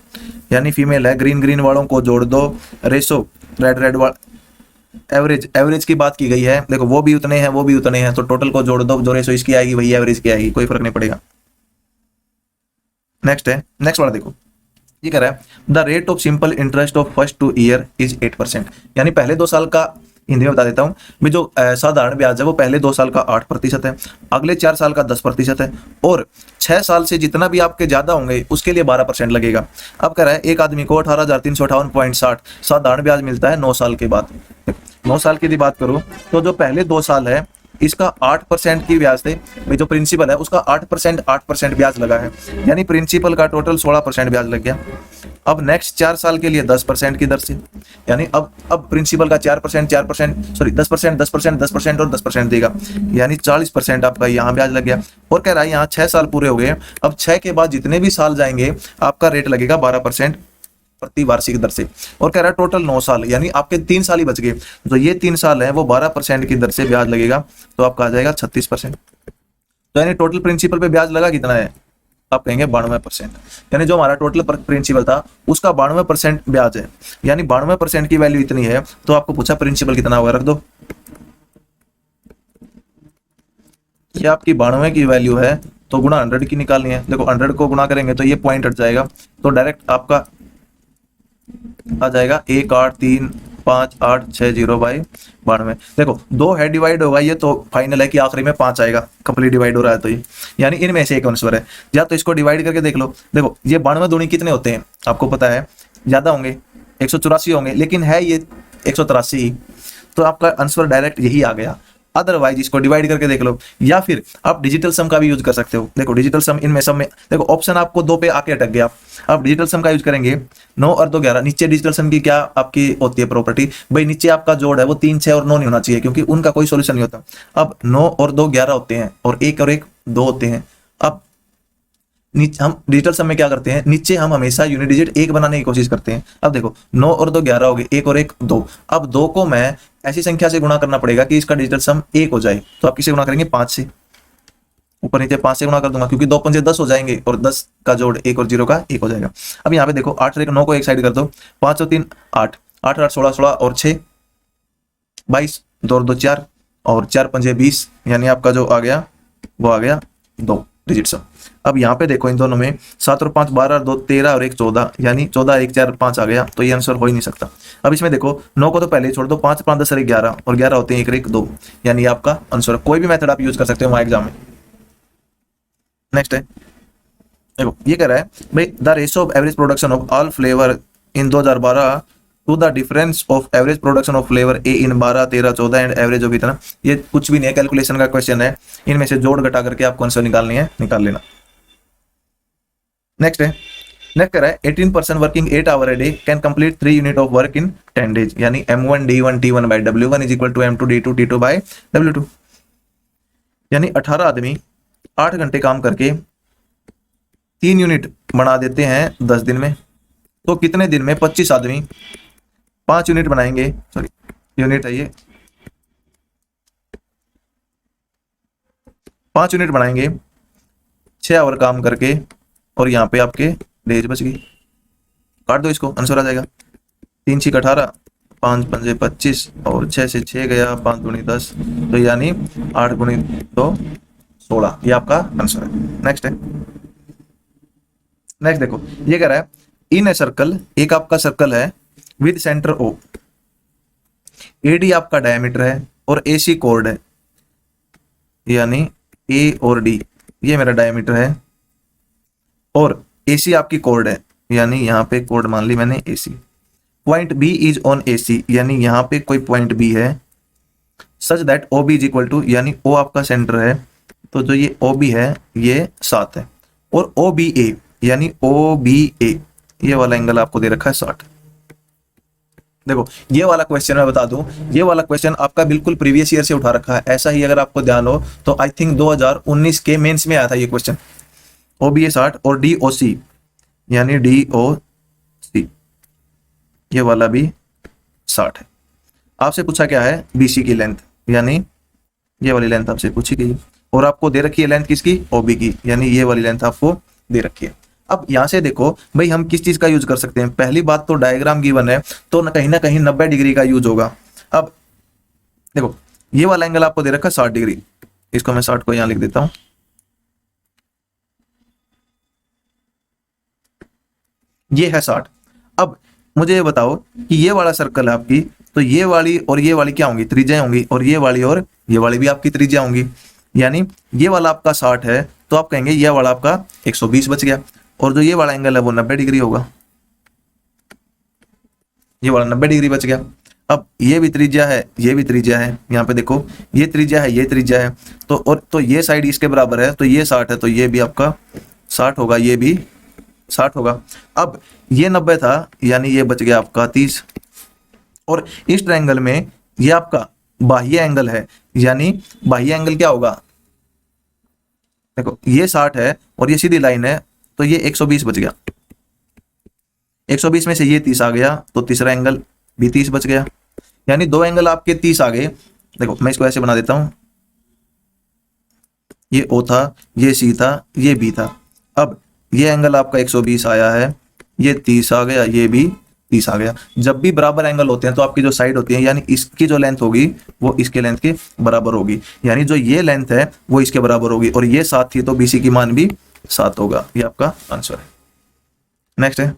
यानी फीमेल है, ग्रीन ग्रीन वालों को जोड़ दो, रेशो रेड रेड वाला एवरेज, एवरेज की बात की गई है, देखो वो भी उतने हैं वो भी उतने हैं, तो टोटल को जोड़ दो, जो रेशो इसकी आएगी वही एवरेज की आएगी, कोई फर्क नहीं पड़ेगा। नेक्स्ट है, नेक्स्ट वाला देखो ये कह रहा है the rate of simple interest of first 2 year is 8%, यानी पहले 2 साल का हिंदी में बता देता हूँ भाई। जो साधारण ब्याज है वो पहले 2 साल का 8% है, अगले 4 साल का 10% है, और 6 साल से जितना भी आपके ज्यादा होंगे उसके लिए 12% लगेगा। अब कह रहा है एक आदमी को 18,358.60 साधारण ब्याज मिलता है 9 साल के बाद। 9 साल की यदि बात करूं तो जो पहले 2 साल है इसका 8% की ब्याज थे भाई, जो प्रिंसिपल है उसका 8% ब्याज लगा है, यानी प्रिंसिपल का टोटल 16% ब्याज लग गया। अब नेक्स्ट 4 साल के लिए 10% की दर से, यानी अब प्रिंसिपल का 4% सॉरी 10% और 10% देगा, यानी 40% आपका यहाँ ब्याज लग गया। और कह रहा है यहाँ 6 साल पूरे हो गए, अब 6 के बाद जितने भी साल जाएंगे आपका रेट लगेगा 12% प्रति वार्षिक दर से। और कह रहा है टोटल 9 साल, यानी आपके 3 साल ही बच गए, तो ये 3 साल है वो 12% की दर से ब्याज लगेगा, तो आपका आ जाएगा 36%। तो यानी टोटल प्रिंसिपल पे ब्याज लगा कितना है, आप कहेंगे 92%, यानी जो हमारा टोटल प्रिंसिपल था उसका 92% ब्याज है, यानी 92% की वैल्यू इतनी है। तो आपको पूछा प्रिंसिपल कितना होगा, रख दो, ये आपकी 92 की वैल्यू है तो गुणा 100 की निकालनी है। देखो 100 को गुणा करेंगे तो ये पॉइंट हट जाएगा, तो डायरेक्ट आपका आ जाएगा 1,8,3,5,8,6,0/92। देखो 2 है डिवाइड होगा ये, तो फाइनल है कि आखिरी में 5 आएगा, कंप्लीट डिवाइड हो रहा है तो ये, यानी इनमें से एक आंसर है। या तो इसको डिवाइड करके देख लो, देखो ये 92 दूनी कितने होते हैं आपको पता है, ज्यादा होंगे 184 होंगे, लेकिन है ये 183, तो आपका आंसर डायरेक्ट यही आ गया। अदरवाइज इसको डिवाइड करके देख लो, या फिर आप डिजिटल सम का भी यूज कर सकते हो। देखो डिजिटल सम इनमें सब में, देखो ऑप्शन आपको 2 पे आके अटक गया, आप डिजिटल सम का यूज करेंगे। 9 और 2 11, नीचे डिजिटल सम की क्या आपकी होती है प्रॉपर्टी भाई, नीचे आपका जोड़ है वो 3 6 और 9 नहीं होना चाहिए, क्योंकि उनका कोई सोल्यूशन नहीं होता। अब 9 और 2 11 होते हैं, और 1 और 1 2 होते हैं। अब नीचे हम डिजिटल सम में क्या करते हैं, नीचे हम हमेशा यूनिट डिजिट 1 बनाने की कोशिश करते हैं। अब देखो 9 और 2 11 हो गए, 1 और 1 2। अब 2 को मैं ऐसी संख्या से गुणा करना पड़ेगा कि इसका डिजिटल सम 1 हो जाए, तो आप किसे गुणा करेंगे, 5 से, ऊपर नीचे 5 से गुणा कर दूंगा, क्योंकि 2 पंजे 10 हो जाएंगे, और 10 का जोड़ 1 और 0 का 1 हो जाएगा। अब यहाँ पे देखो 8 और 1 9 को एक साइड कर दो, 5 और 3 8, 8 8 16 16 और 6 22, 2 और 2 4, और 4 पंजे 20, यानी आपका जो आ गया वो आ गया 2 डिजिट सम। अब यहाँ पे देखो इन दोनों में 7 और 5 12, 2 13 और 1 14, यानी 14 1 4 5 आ गया, तो ये आंसर हो ही नहीं सकता। अब इसमें देखो 9 को तो पहले ही छोड़ दो, 5 5 10 और 11, और 11 होते हैं 1 1 2, यानी आपका आंसर। कोई भी मेथड आप यूज कर सकते हो वहां एग्जाम में। नेक्स्ट है, देखो ये कह रहा है भाई the ratio of average production of all flavour in 2012 to the difference of average production of flavour A in 12 13 14 and average of इतना। ये कुछ भी नहीं है, कैलकुलेशन का क्वेश्चन है, इनमें से जोड़ घटा करके आपको आंसर निकालनी है, निकाल लेना। नेक्स्ट है, नेक्स्ट कह रहा है 18% working 8 hour a day can complete 3 unit of work in 10 days, यानी M1 D1 T1 by W1 is equal to M2 D2 T2 by W2। यानी 18 आदमी 8 घंटे काम करके 3 यूनिट बना देते हैं 10 दिन में, तो कितने दिन में 25 आदमी 5 यूनिट बनाएंगे, सॉरी यूनिट है ये, 5 यूनिट बनाएंगे 6 आवर काम करके, और यहाँ पे आपके डेज बच गई, काट दो इसको, आंसर आ जाएगा 3 6 18, 5 पंजे 25, और 6 से 6 गया, 5 दूनी 10, तो यानी 8 गुणी 2 16, ये आपका आंसर है। नेक्स्ट है, नेक्स्ट देखो ये कह रहा है इन ए सर्कल, एक आपका सर्कल है विद सेंटर ओ, एडी आपका डायमीटर है और एसी कोड है, यानी ए और डी ये मेरा डायमीटर है, और एसी आपकी कोड है, यानी यहाँ पे कोड मान ली मैंने AC. Point B is on AC, यानी यहाँ पे कोई पॉइंट बी है, such that O B is equal to, यानी ओ आपका सेंटर है, तो जो ये ओ बी है ये 7 है, और ओ बी ए, यानी ओ बी ए ये वाला एंगल आपको दे रखा है 60। देखो ये वाला क्वेश्चन मैं बता दूं, ये वाला क्वेश्चन आपका बिल्कुल प्रीवियस ईयर से उठा रखा है, ऐसा ही अगर आपको ध्यान हो तो आई थिंक 2019 के मेंस में आया था ये क्वेश्चन। ओ बी ए 60 और डी ओ सी, यानी डी ओ सी ये वाला भी 60 है। आपसे पूछा क्या है, बीसी की लेंथ, यानी ये वाली लेंथ आपसे पूछी गई, और आपको दे रखी है लेंथ किसकी, ओबी की, यानी ये वाली लेंथ आपको दे रखी है। अब यहां से देखो भाई हम किस चीज का यूज कर सकते हैं, पहली बात तो डायग्राम गिवन है तो ना कहीं 90 डिग्री का यूज होगा। अब देखो ये वाला एंगल आपको दे रखा है 60 डिग्री, इसको मैं 60 को यहां लिख देता हूं, ये है 60। अब मुझे ये बताओ कि ये वाला सर्कल है आपकी, तो ये वाली और ये वाली क्या होंगी, त्रिज्याएं होंगी, और ये वाली और ये वाली भी आपकी त्रिज्या होंगी। यानी ये वाला आपका 60 है तो आप कहेंगे ये वाला आपका 120 बच गया, और जो ये वाला एंगल है वो 90 डिग्री होगा, ये वाला 90 डिग्री बच गया। अब ये भी त्रिज्या है, ये भी त्रिज्या है, यहाँ पे देखो ये त्रिज्या है, ये त्रिज्या है, तो और तो ये साइड इसके बराबर है, तो ये 60 है तो ये भी आपका 60 होगा, ये भी 60 होगा। अब ये 90 था यानी ये बच गया आपका 30, और इस ट्रायंगल में ये आपका बाह्य एंगल है, यानी बाह्य एंगल क्या होगा, देखो ये 60 है और ये सीधी लाइन है तो ये 120 बच गया, 120 में से ये 30 आ गया तो तीसरा एंगल भी 30 बच गया, यानी दो एंगल आपके 30 आ गए। देखो मैं इसको ऐसे बना देता हूं, ये O था, ये C था, ये B था। अब ये एंगल आपका 120 आया है, ये 30 आ गया, ये भी 30 आ गया। जब भी बराबर एंगल होते हैं तो आपकी जो साइड होती है यानी इसकी जो लेंथ होगी वो इसके लेंथ के बराबर होगी, यानी जो ये लेंथ है वो इसके बराबर होगी, और ये 7 थी तो BC की मान भी 7 होगा। ये आपका आंसर है। नेक्स्ट है,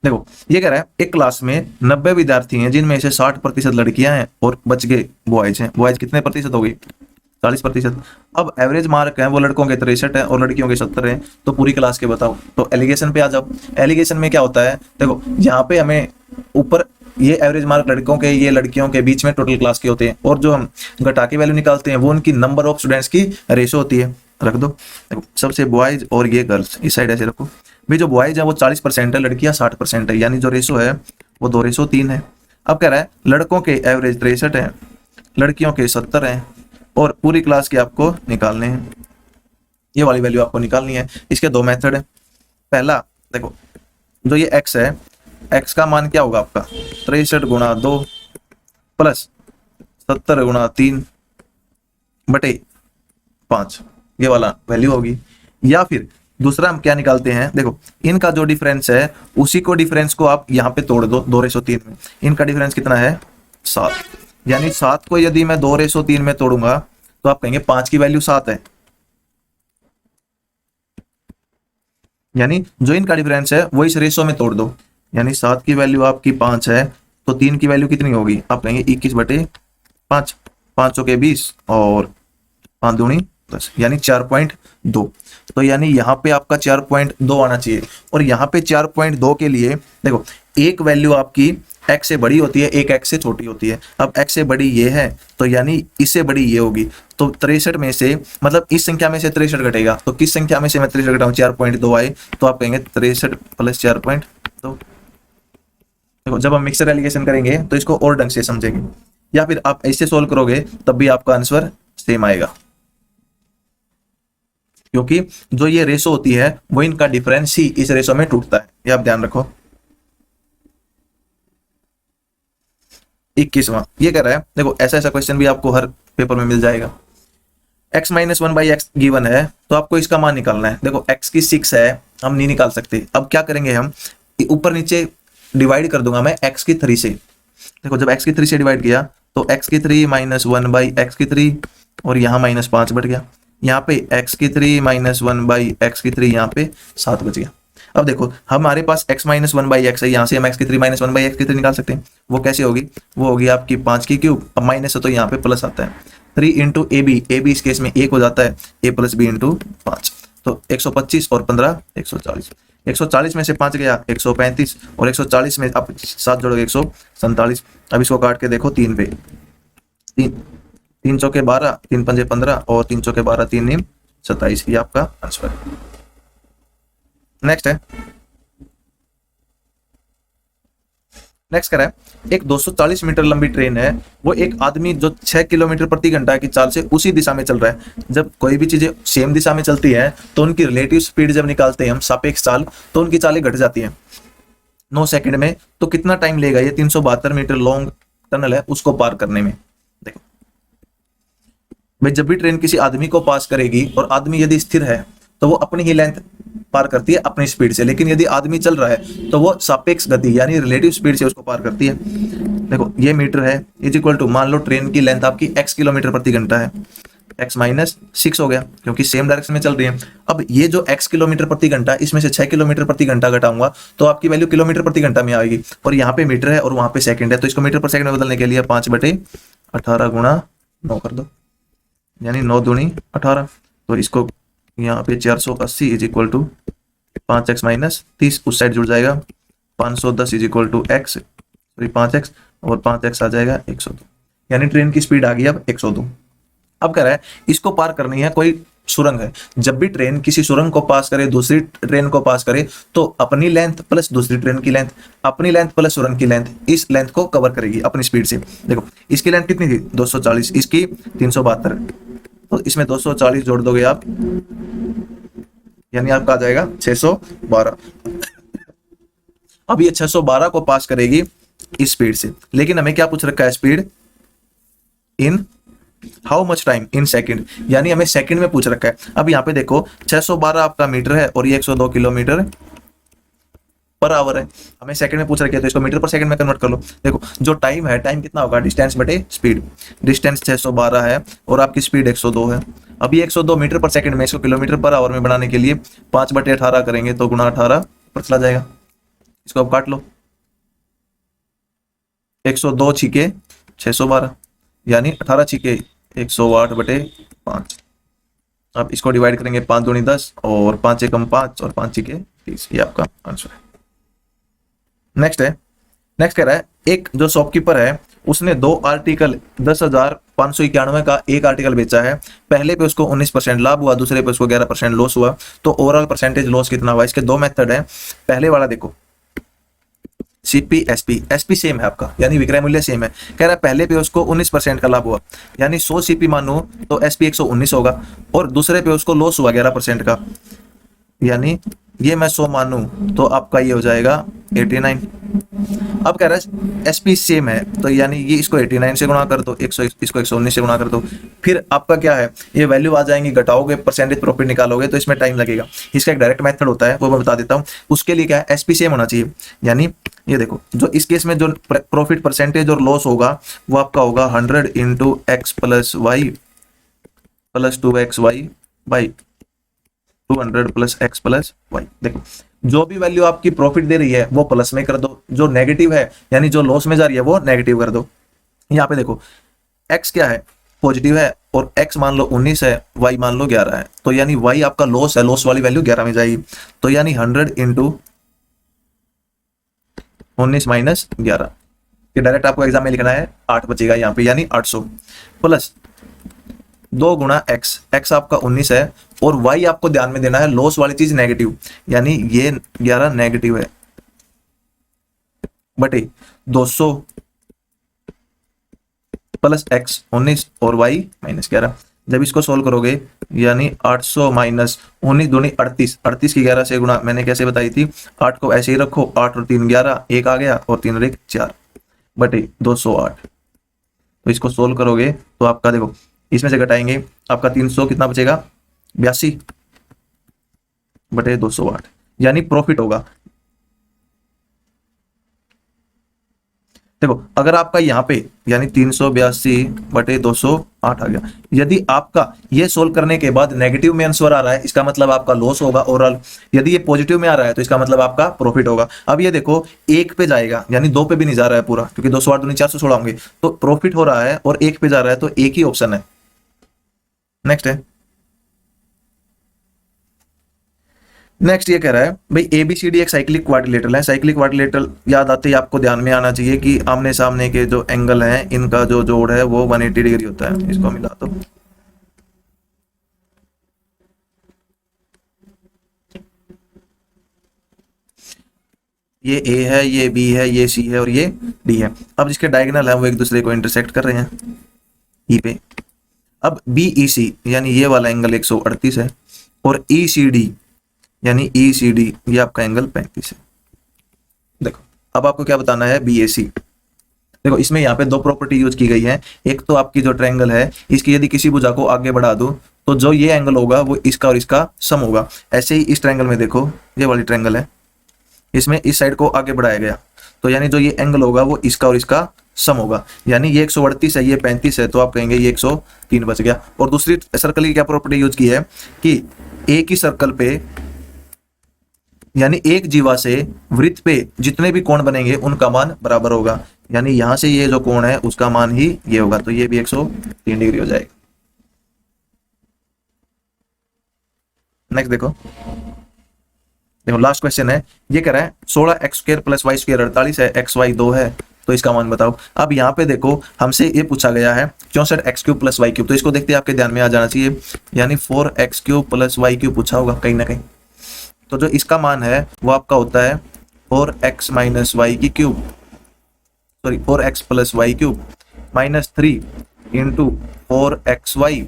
देखो ये कह रहा है एक क्लास में 90 विद्यार्थी हैं जिनमें से 60% लड़कियां हैं और बच गए बॉयज हैं। बॉयज कितने प्रतिशत हो गई, 40%। अब एवरेज मार्क है वो लड़कों के 63 है और लड़कियों के 70 है, तो पूरी क्लास के बताओ। तो एलिगेशन पे आ जाओ। एलिगेशन में क्या होता है, देखो यहाँ पे हमें ऊपर ये एवरेज मार्क लड़कों के, ये लड़कियों के, बीच में टोटल क्लास के होते हैं, और जो हम घटा के वैल्यू निकालते हैं वो उनकी नंबर ऑफ स्टूडेंट्स की रेशो होती है। रख दो, देखो सबसे बॉयज और ये गर्ल्स इस साइड ऐसे रखो। भाई जो बॉयज है वो 40% है, लड़कियां 60% है, यानी जो रेशो है वो 2:3 है। अब कह रहा है लड़कों के एवरेज 63 है, लड़कियों के 70 है, और पूरी क्लास के आपको निकालने हैं, ये वाली वैल्यू आपको निकालनी है। इसके दो मेथड है। पहला देखो जो ये x है, x का मान क्या होगा आपका 63 गुणा 2 प्लस 70 गुणा 3 बटे 5, ये वाला वैल्यू होगी। या फिर दूसरा हम क्या निकालते हैं, देखो इनका जो डिफरेंस है उसी को डिफरेंस को आप यहाँ पे तोड़ दो 2:3 में। इनका डिफरेंस कितना है 7, यानी 7 को यदि मैं 2:3 में तोड़ूंगा तो आप कहेंगे 5 की वैल्यू 7 है, यानी जो इनका डिफरेंस है वो इस रेशो में तोड़ दो, यानी 7 की वैल्यू आपकी 5 है तो 3 की वैल्यू कितनी होगी, आप कहेंगे 21/5, 5 के 20 और 5 दूनी 10, यानी 4.2। तो यानी यहाँ पे आपका 4.2 आना चाहिए, और यहाँ पे 4.2 के लिए देखो एक वैल्यू आपकी x से बड़ी होती है, एक x से छोटी होती है। अब x से बड़ी ये है तो यानी इससे बड़ी ये होगी, तो 63 में से मतलब इस संख्या में से 63 घटेगा, तो किस संख्या में से मैं 63 घटाऊं 4.2 आए, तो आप कहेंगे 63 + 4.2। देखो जब हम मिक्सर एलिगेशन करेंगे तो इसको और ढंग से समझेंगे, या फिर आप ऐसे सोल्व करोगे तब भी आपका आंसर सेम आएगा, क्योंकि जो ये रेशो होती है वो इनका डिफरेंस ही इस रेशो में टूटता है। ये आप ध्यान रखो। 21वां ये कह रहा है, देखो ऐसा ऐसा क्वेश्चन भी आपको हर पेपर में मिल जाएगा। x - 1/x गिवन है तो आपको इसका मान निकालना है। देखो x की 6 है, हम नहीं निकाल सकते। अब क्या करेंगे, हम ऊपर नीचे डिवाइड कर दूंगा मैं x की 3 से। देखो जब x की 3 से डिवाइड किया तो x की 3 - 1/x की 3, और यहाँ -5 बढ़ गया। यहाँ पे x की 3 - 1/x की 3, यहाँ पे 7 बच गया। अब देखो हमारे पास x - 1/x है, यहाँ से हम x की 3 - 1/x की 3 निकाल सकते हैं। वो कैसे होगी, वो होगी आपकी 5 की क्यूब, अब माइनस है तो यहाँ पे प्लस आता है। 3 × ab इस केस में 1 हो जाता है, a + b × 5, तो 125 और 15 140। 140 में से 5 गया 135, और 140 में आप 7 जोड़ोगे 147। अब इसको काट के देखो 3 पे, 3 चौके 12, 3 पंजे 15, और 3 चौके 12, 3 नीम 27। ये आपका आंसर है। नेक्स्ट है, नेक्स्ट करें, एक 240 मीटर लंबी ट्रेन है, वो एक आदमी जो 6 किलोमीटर प्रति घंटा की चाल से उसी दिशा में चल रहा है। जब कोई भी चीजें सेम दिशा में चलती है तो उनकी रिलेटिव स्पीड जब निकालते हैं हम सापेक्ष चाल, तो उनकी चालें घट जाती हैं 9 सेकंड में। तो कितना टाइम लेगा ये 372 मीटर लॉन्ग टनल है उसको पार करने में। देखो भाई जब भी ट्रेन किसी आदमी को पास करेगी और आदमी यदि स्थिर है तो वो अपनी ही लेंथ पार करती है अपनी स्पीड से, लेकिन यदि आदमी चल रहा है तो वो सापेक्ष गति यानी रिलेटिव स्पीड से उसको पार करती है। देखो ये मीटर है इज इक्वल टू, मान लो ट्रेन की लेंथ आपकी x किलोमीटर प्रति घंटा है, x माइनस 6 हो गया, क्योंकि सेम डायरेक्शन में चल रही है। अब ये जो x किलोमीटर प्रति घंटा, इसमें से 6 किलोमीटर प्रति घंटा घटाऊंगा तो आपकी वैल्यू किलोमीटर प्रति घंटा में आएगी, और यहाँ पे मीटर है और वहां पे सेकंड है, तो इसको मीटर पर सेकंड में बदलने के लिए 5/18 गुणा 9 कर दो, यानी 9 दूनी 18। तो इसको यहाँ पे 480 is equal to 5x minus 30, उस साइड जुड़ जाएगा 510 is equal to x, sorry 5x, और 5x आ जाएगा 102, यानी ट्रेन की स्पीड आ गई अब 102। अब कह रहा है इसको पार करनी है कोई सुरंग है। जब भी ट्रेन किसी सुरंग को पास करे, दूसरी ट्रेन को पास करे, तो अपनी लेंथ प्लस दूसरी ट्रेन की लेंथ, अपनी लेंथ प्लस सुरंग की लेंथ, इस लेंथ को कवर करेगी अपनी स्पीड से। देखो इसकी लेंथ कितनी थी 240, इसकी 372, तो इसमें 240 जोड़ दोगे आप, यानी आपका आ जाएगा 612। अब ये 612 को पास करेगी इस स्पीड से, लेकिन हमें क्या पूछ रखा है speed in how much time, in second, यानी हमें सेकंड में पूछ रखा है। अब यहाँ पे देखो 612 आपका मीटर है और ये 102 किलोमीटर पर आवर है, हमें सेकंड में पूछ रखा है, तो इसको मीटर पर सेकंड में कन्वर्ट कर लो। देखो जो टाइम है, टाइम कितना होगा डिस्टेंस बटे स्पीड, डिस्टेंस 612 है और आपकी स्पीड 102 है। अब ये 102 मीटर पर सेकंड में, इसको किलोमीटर पर आवर में बनाने के लिए 5/18 करेंगे तो गुणा 18 पर चला जाएगा, इसको अब काट लो, 102 छिके 612, यानी 18 छिके 108/5। अब इसको डिवाइड करेंगे 5 दूनी 10 और 5 एकम 5 और 5 छिके 30, ये आपका आंसर है। नेक्स्ट कह रहा है एक जो शॉपकीपर है उसने 2 आर्टिकल 10,591 का एक आर्टिकल बेचा है, पहले पे उसको 19% लाभ हुआ, दूसरे पे उसको 11% लॉस हुआ, तो ओवरऑल परसेंटेज लॉस कितना हुआ। इसके दो मेथड है। पहले वाला देखो सीपी एसपी, एसपी सेम है आपका, यानी विक्रय मूल्य सेम है। कह रहा है पहले पे उसको 19% का लाभ हुआ, यानी 100 सीपी मानो तो एसपी 119 होगा, और दूसरे पे उसको लॉस हुआ 11% का, यानी ये मैं 100 मानूं तो आपका ये हो जाएगा 89। अब कह रहा है एसपी सेम है, तो यानी ये इसको 89 से गुणा कर दो, इसको 119 से गुणा कर दो, फिर आपका क्या है ये वैल्यू आ जाएंगी, घटाओगे परसेंटेज प्रॉफिट निकालोगे तो इसमें टाइम लगेगा। इसका एक डायरेक्ट मेथड होता है वो मैं बता देता हूँ। उसके लिए क्या है एसपी सेम होना चाहिए, यानी ये देखो जो इस केस में जो प्रॉफिट परसेंटेज और लॉस होगा वो आपका होगा 100 into X plus Y plus 2xy by 200 plus X plus Y. देखो जो भी वैल्यू आपकी प्रॉफिट दे रही है वो प्लस में कर दो, जो नेगेटिव है यानी जो लॉस में जा रही है वो नेगेटिव कर दो। यहाँ पे देखो x क्या है पॉजिटिव है और x मान लो 19 है, y मान लो 11 है, तो यानी y आपका लॉस है, लॉस वाली वैल्यू 11 में जाएगी, तो यानी 100 इंटू 19 माइनस 11, ये डायरेक्ट आपको एग्जाम में लिखना है, 8 बचेगा यहाँ पे, यानी 800 प्लस 2 गुणा x, x आपका 19 है और y आपको ध्यान में देना है लॉस वाली चीज नेगेटिव, यानी ये 11 नेगेटिव है, बटे 200 प्लस x 19 और y माइनस 11। जब इसको सोल्व करोगे यानी 800 माइनस 19 दूनी 38, 38 की 11 से गुणा मैंने कैसे बताई थी, 8 को ऐसे ही रखो, 8 और 3 11, 1 आ गया और 3 और 1 4 बटे 208। तो इसको सोल्व करोगे तो आपका देखो इसमें से घटाएंगे आपका 300 कितना बचेगा 82 बटे 208, यानी प्रॉफिट होगा। देखो अगर आपका यहाँ पे यानी 382 बटे 208 आ गया, यदि आपका ये सोल्व करने के बाद नेगेटिव में आंसर आ रहा है इसका मतलब आपका लॉस होगा ओवरऑल, यदि ये पॉजिटिव में आ रहा है तो इसका मतलब आपका प्रॉफिट होगा। अब ये देखो 1 पे जाएगा यानी 2 पे भी नहीं जा रहा है पूरा, क्योंकि 208 दूनी 416 होंगे, तो प्रॉफिट हो रहा है और 1 पे जा रहा है, तो एक ही ऑप्शन है। नेक्स्ट ये कह रहा है भाई एबीसीडी एक साइक्लिक क्वाड्रिलेटरल है। साइक्लिक क्वाड्रिलेटरल याद आते ही आपको ध्यान में आना चाहिए कि आमने सामने के जो एंगल हैं इनका जो जोड़ है वो 180 डिग्री होता है। इसको मिला दो, ये ए है, ये बी है, ये सी है और ये डी है। अब जिसके डायगोनल है वो एक दूसरे को इंटरसेक्ट कर रहे हैं ई पे। अब बीईसी यानी ये वाला एंगल 138 है और ईसीडी यानी ECD ये आपका एंगल 35 है। देखो अब आपको क्या बताना है BAC। देखो इसमें यहाँ पे दो प्रॉपर्टी यूज की गई है। एक तो आपकी जो ट्रायंगल है इसकी यदि किसी भुजा को आगे बढ़ा दो तो जो ये एंगल होगा वो इसका और इसका सम होगा। ऐसे ही इस ट्रायंगल में देखो ये वाली ट्रायंगल है, इसमें इस साइड को आगे बढ़ाया गया तो यानी जो ये एंगल होगा वो इसका और इसका सम होगा, यानी ये 138 है, ये 35 है, तो आप कहेंगे ये 103 बच गया। और दूसरी सर्कल की क्या प्रॉपर्टी यूज की है कि एक ही सर्कल पे यानी एक जीवा से वृत्त पे जितने भी कोण बनेंगे उनका मान बराबर होगा, यानी यहां से ये जो कोण है उसका मान ही ये होगा, तो ये भी 103 डिग्री हो जाएगा। नेक्स्ट देखो लास्ट क्वेश्चन है, ये कह रहा है 16x² + y² 48 है, xy 2 है, तो इसका मान बताओ। अब यहाँ पे देखो हमसे ये पूछा गया है 64x³ + y³, तो इसको देखते हैं आपके ध्यान में आ जाना चाहिए, यानी 4x³ + y³ पूछा होगा कहीं ना कहीं। तो जो इसका मान है वो आपका होता है 4x - y³ sorry 4x + y³ -3 × 4xy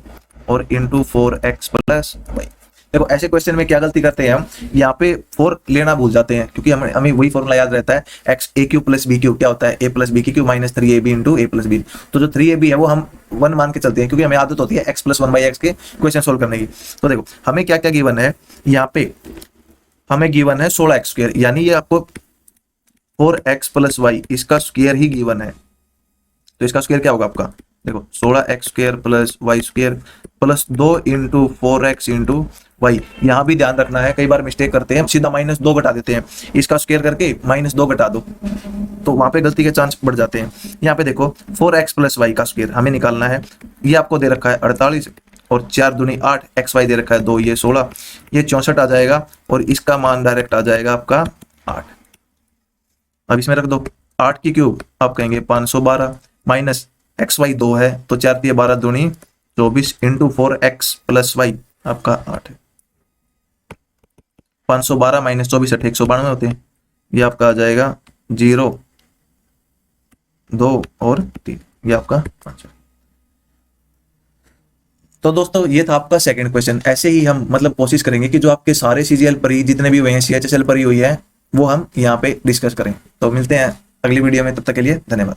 और × 4x + y। देखो ऐसे क्वेश्चन में क्या गलती करते हैं हम, यहाँ पे 4 लेना भूल जाते हैं, क्योंकि हमें वही फॉर्मूला याद रहता है xa³ + b³ क्या होता है a + b³ -3ab × a + b। तो जो 3ab है वो हम 1 मान के चलते हैं, क्योंकि हमें आदत होती है x + 1/x के क्वेश्चन सोल्व करने की। तो देखो हमें क्या क्या गिवन है, यहाँ पे हमें गिवन है 16x², यानी ये आपको 4x + y इसका स्क्वायर ही गिवन है, तो इसका स्क्वायर क्या होगा आपका, देखो 16x² + y² + 2 × 4x × y। यहाँ भी ध्यान रखना है, कई बार मिस्टेक करते हैं, सीधा -2 घटा देते हैं, इसका स्क्वायर करके -2 घटा दो, तो वहां पे गलती के चांस बढ़ जाते हैं। यहाँ पे देखो 4x + y का स्क्वायर हमें निकालना है, ये आपको दे रखा है 48 और 4 दूनी 8, xy दे रखा है 2, ये 16, ये 64 आ जाएगा, और इसका मान डायरेक्ट आ जाएगा आपका 8। अब इसमें रख दो 8 की क्यूब, आप कहेंगे 512 माइनस xy 2 है, तो 4 × 12 दूनी 24 × 4x + y आपका 8 है। 512 - 24 = 192 होते हैं, ये आपका आ जाएगा 0, 2 और 3, ये आपका 5। तो दोस्तों ये था आपका सेकंड क्वेश्चन। ऐसे ही हम मतलब कोशिश करेंगे कि जो आपके सारे CGL परी जितने भी हुए हैं, CHSL परी हुई है, वो हम यहाँ पे डिस्कस करें। तो मिलते हैं अगली वीडियो में, तब तक के लिए धन्यवाद।